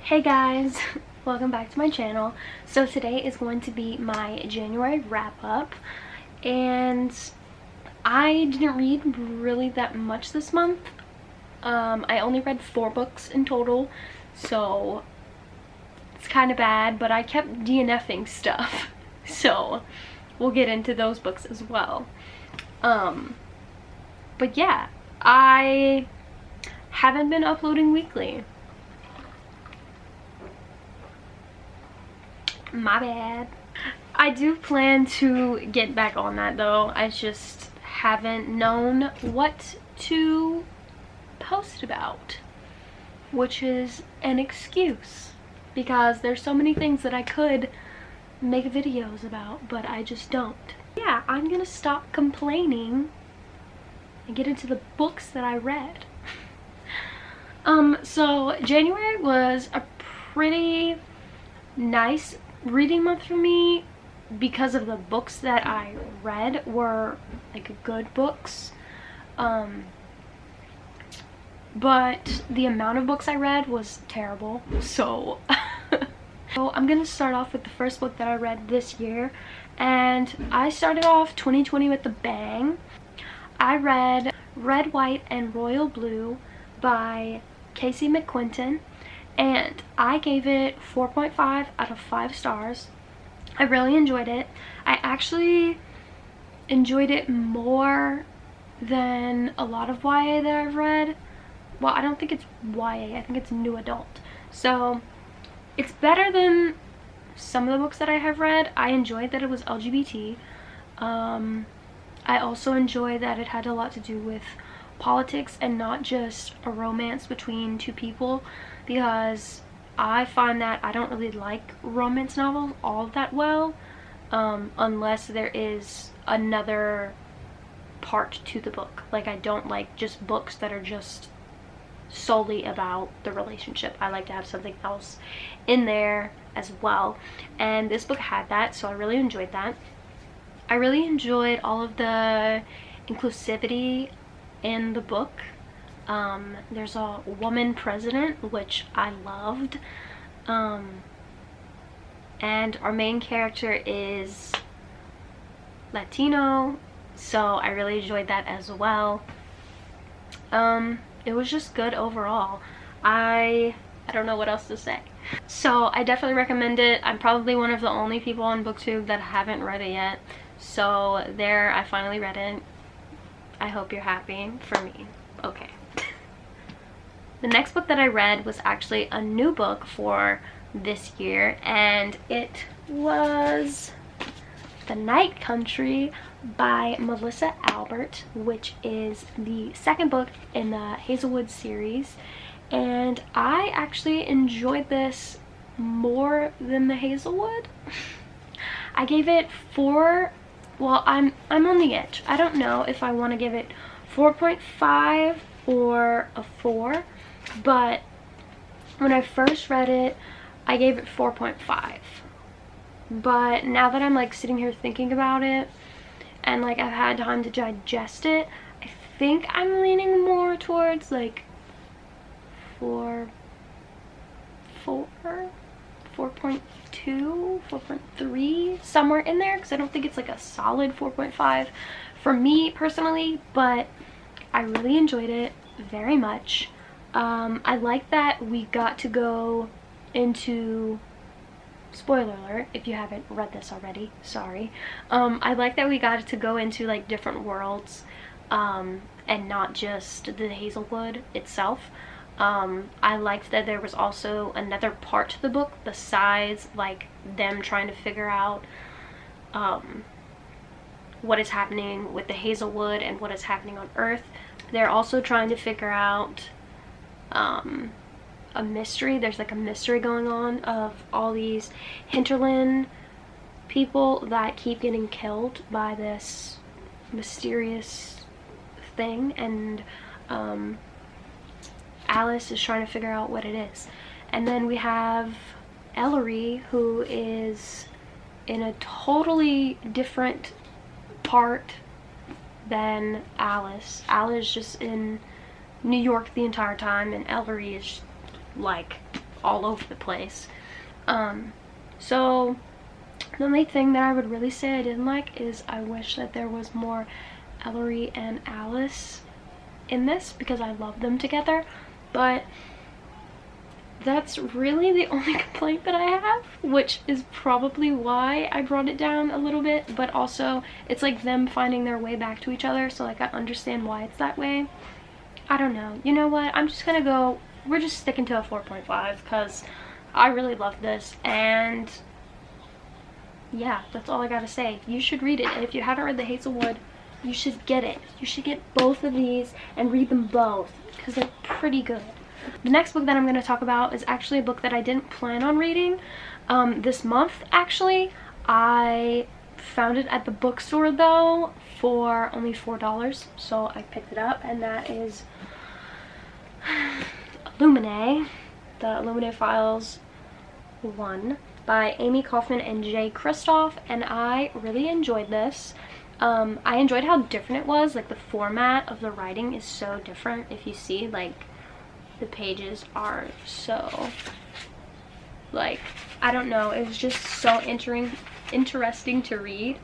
Hey guys, welcome back to my channel. So today is going to be my January wrap-up, and I didn't read really that much this month. I only read 4 books in total, so it's kind of bad, but I kept DNFing stuff, so we'll get into those books as well. But yeah, I haven't been uploading weekly. My bad. I do plan to get back on that though. I just haven't known what to post about, which is an excuse because there's so many things that I could make videos about, but I just don't. Yeah, I'm gonna stop complaining and get into the books that I read. So January was a pretty nice reading month for me because of the books that I read were like good books, but the amount of books I read was terrible. So so I'm gonna start off with the first book that I read this year, and I started off 2020 with a bang. I read Red, White, and Royal Blue by Casey McQuinton, and I gave it 4.5 out of 5 stars. I really enjoyed it. I actually enjoyed it more than a lot of YA that I've read. Well, I don't think it's YA, I think it's new adult. So it's better than some of the books that I have read. I enjoyed that it was LGBT. I also enjoyed that it had a lot to do with politics and not just a romance between two people, because I find that I don't really like romance novels all that well unless there is another part to the book. Like, I don't like just books that are just solely about the relationship. I like to have something else in there as well, and this book had that, so I really enjoyed that. I really enjoyed all of the inclusivity in the book. There's a woman president, which I loved, and our main character is Latino, so I really enjoyed that as well. It was just good overall. I don't know what else to say. So I definitely recommend it. I'm probably one of the only people on BookTube that haven't read it yet, so there, I finally read it. I hope you're happy for me. Okay. The next book that I read was actually a new book for this year, and it was The Night Country by Melissa Albert, which is the second book in the Hazelwood series, and I actually enjoyed this more than the Hazelwood. I gave it 4. Well, I'm on the edge. I don't know if I want to give it 4.5 or a 4, but when I first read it, I gave it 4.5. But now that I'm like sitting here thinking about it and like I've had time to digest it, I think I'm leaning more towards like 4.2, 4.3, somewhere in there, because I don't think it's like a solid 4.5 for me personally, but I really enjoyed it very much. I like that we got to go into, spoiler alert if you haven't read this already, sorry. I like that we got to go into like different worlds, and not just the Hazelwood itself. I liked that there was also another part to the book besides like them trying to figure out what is happening with the Hazelwood and what is happening on Earth. They're also trying to figure out a mystery. There's like a mystery going on of all these hinterland people that keep getting killed by this mysterious thing, and Alice is trying to figure out what it is. And then we have Ellery, who is in a totally different part than Alice. Alice is just in New York the entire time, and Ellery is like all over the place. So the only thing that I would really say I didn't like is I wish that there was more Ellery and Alice in this, because I love them together. But that's really the only complaint that I have, which is probably why I brought it down a little bit. But also it's like them finding their way back to each other, so like I understand why it's that way. I don't know. You know what? I'm just gonna go, we're just sticking to a 4.5 because I really love this. And yeah, that's all I gotta say. You should read it. And if you haven't read The Hazelwood, you should get it. You should get both of these and read them both, because they're pretty good. The next book that I'm going to talk about is actually a book that I didn't plan on reading this month, actually. I found it at the bookstore, though, for only $4, so I picked it up, and that is Illuminae, the Illuminae Files 1 by Amy Kaufman and Jay Kristoff, and I really enjoyed this. I enjoyed how different it was. Like, the format of the writing is so different. If you see, like, the pages are so, like, I don't know, it was just so interesting to read.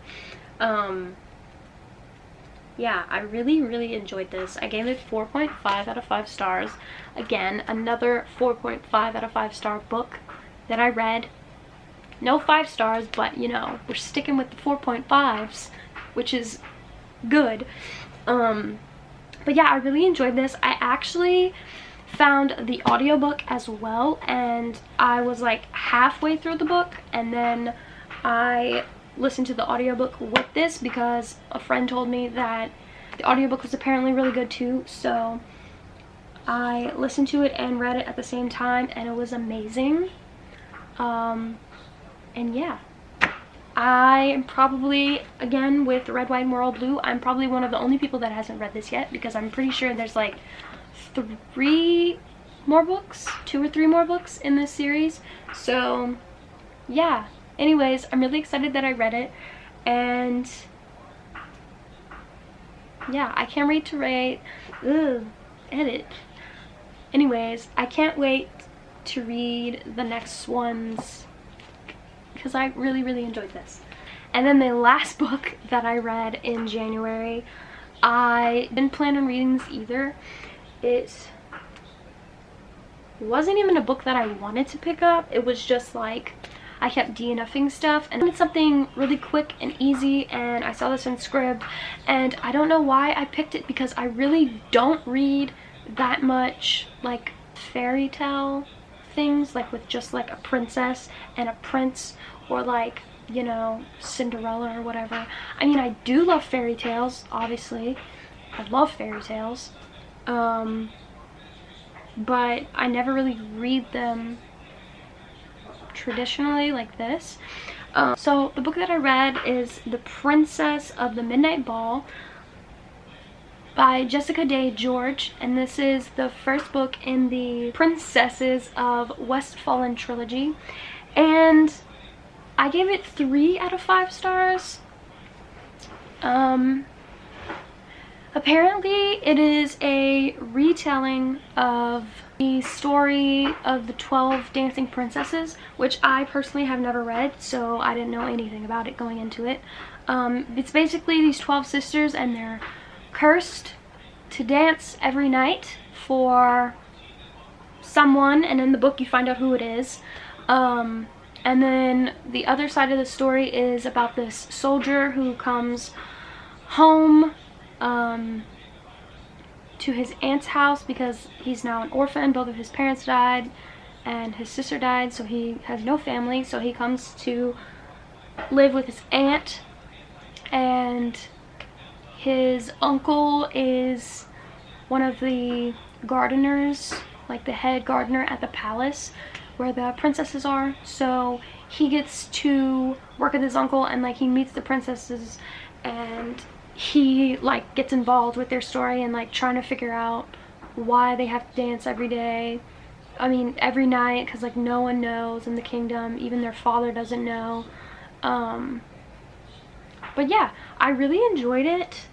Yeah, I really enjoyed this. I gave it 4.5 out of 5 stars. Again, another 4.5 out of 5 star book that I read. No 5 stars, but you know, we're sticking with the 4.5s, which is good. But yeah, I really enjoyed this. I actually found the audiobook as well, and I was like halfway through the book, and then I listened to the audiobook with this because a friend told me that the audiobook was apparently really good too, so I listened to it and read it at the same time, and it was amazing. And yeah, I am probably, again with Red, White, and Royal Blue, I'm probably one of the only people that hasn't read this yet, because I'm pretty sure there's like 3 more books, 2 or 3 more books in this series. So yeah, anyways, I'm really excited that I read it, and yeah, I can't wait to read, edit. Anyways, I can't wait to read the next ones, because I really enjoyed this. And then the last book that I read in January, I didn't plan on reading this either. It wasn't even a book that I wanted to pick up. It was just like, I kept DNFing stuff, and it's something really quick and easy, and I saw this in Scribd, and I don't know why I picked it, because I really don't read that much like fairy tale things, like with just like a princess and a prince, or like, you know, Cinderella or whatever. I mean, I do love fairy tales, obviously. I love fairy tales. But I never really read them traditionally like this. So the book that I read is The Princess of the Midnight Ball by Jessica Day George, and this is the first book in the Princesses of Westfallen trilogy, and I gave it 3 out of 5 stars. Apparently it is a retelling of the story of the 12 Dancing Princesses, which I personally have never read, so I didn't know anything about it going into it. It's basically these 12 sisters, and they're cursed to dance every night for someone, and in the book you find out who it is. And then the other side of the story is about this soldier who comes home to his aunt's house because he's now an orphan. Both of his parents died and his sister died, so he has no family, so he comes to live with his aunt, and his uncle is one of the gardeners, like the head gardener at the palace where the princesses are. So he gets to work with his uncle, and like he meets the princesses, and he like gets involved with their story and like trying to figure out why they have to dance every day. I mean every night, because like no one knows in the kingdom, even their father doesn't know. But yeah, I really enjoyed it.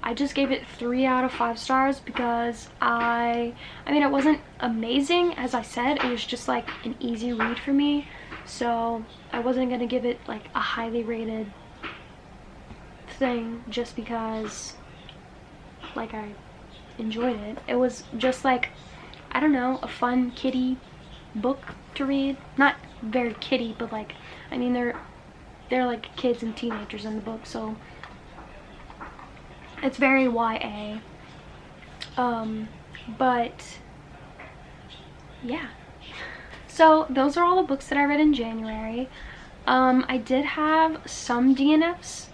I just gave it 3 out of 5 stars because I mean, it wasn't amazing, as I said. It was just like an easy read for me, so I wasn't gonna give it like a highly rated thing just because like I enjoyed it. It was just like, I don't know, a fun kiddie book to read. Not very kiddie, but like, I mean, they're like kids and teenagers in the book, so it's very YA. But yeah. So those are all the books that I read in January. I did have some DNFs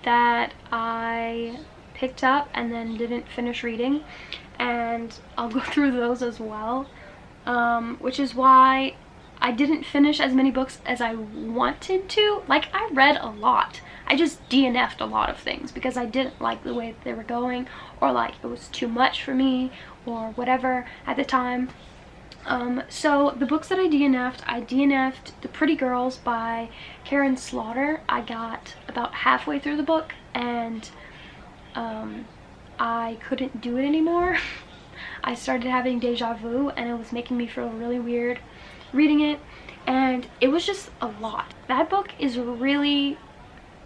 that I picked up and then didn't finish reading, and I'll go through those as well, which is why I didn't finish as many books as I wanted to. Like, I read a lot. I just DNF'd a lot of things because I didn't like the way they were going, or like it was too much for me or whatever at the time. So the books that I DNF'd The Pretty Girls by Karen Slaughter. I got about halfway through the book and I couldn't do it anymore. I started having deja vu and it was making me feel really weird reading it, and it was just a lot. That book is really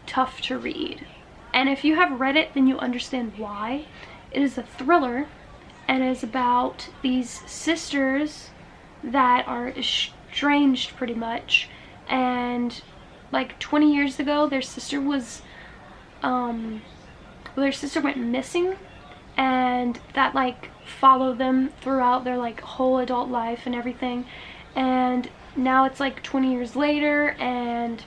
tough to read, and if you have read it then you understand why. It is a thriller and is about these sisters that are estranged pretty much, and like 20 years ago their sister was their sister went missing, and that like followed them throughout their like whole adult life and everything. And now it's like 20 years later, and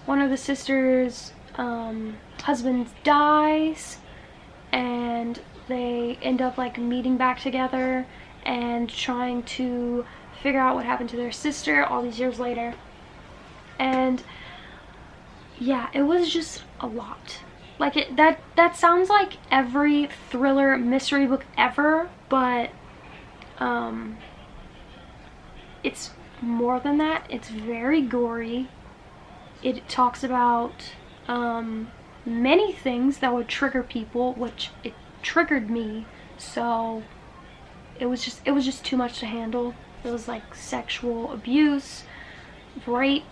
one of the sisters' husband dies, and they end up like meeting back together and trying to figure out what happened to their sister all these years later. And yeah, it was just a lot. Like, that sounds like every thriller mystery book ever, but it's more than that. It's very gory. It talks about many things that would trigger people, which it triggered me, so it was just too much to handle. It was like sexual abuse, rape,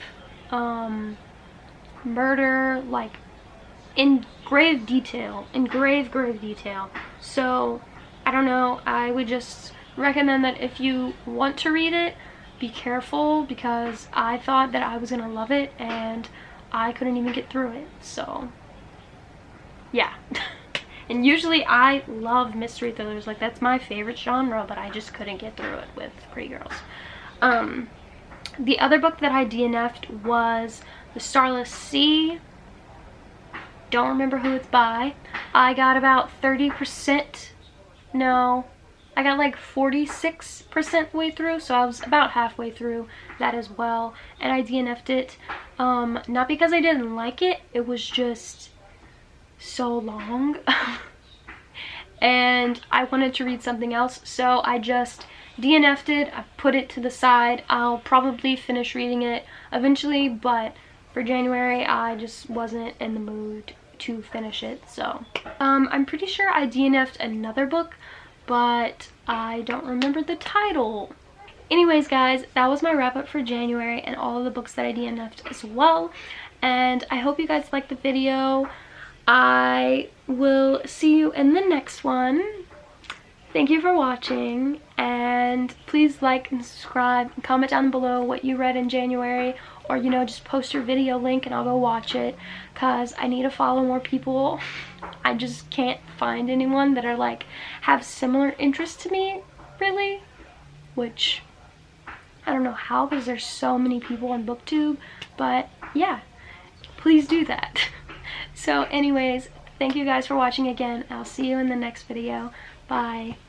murder, like in grave detail. So I don't know, I would just recommend that if you want to read it, be careful, because I thought that I was gonna love it and I couldn't even get through it. So yeah. And usually I love mystery thrillers, like that's my favorite genre, but I just couldn't get through it with Pretty Girls. The other book that I DNF'd was The Starless Sea. Don't remember who it's by. I got about 30%, no, I got like 46% way through, so I was about halfway through that as well, and I DNF'd it. Not because I didn't like it, it was just so long and I wanted to read something else, so I just DNF'd it. I put it to the side. I'll probably finish reading it eventually, but for January I just wasn't in the mood to finish it. So I'm pretty sure I DNF'd another book, but I don't remember the title. Anyways guys, that was my wrap up for January and all of the books that I DNF'd as well, and I hope you guys liked the video. I will see you in the next one. Thank you for watching, and please like and subscribe and comment down below what you read in January, or you know, just post your video link and I'll go watch it, because I need to follow more people. I just can't find anyone that are like have similar interests to me, really, which I don't know how, because there's so many people on BookTube, but yeah, please do that. So anyways, thank you guys for watching again. I'll see you in the next video. Bye.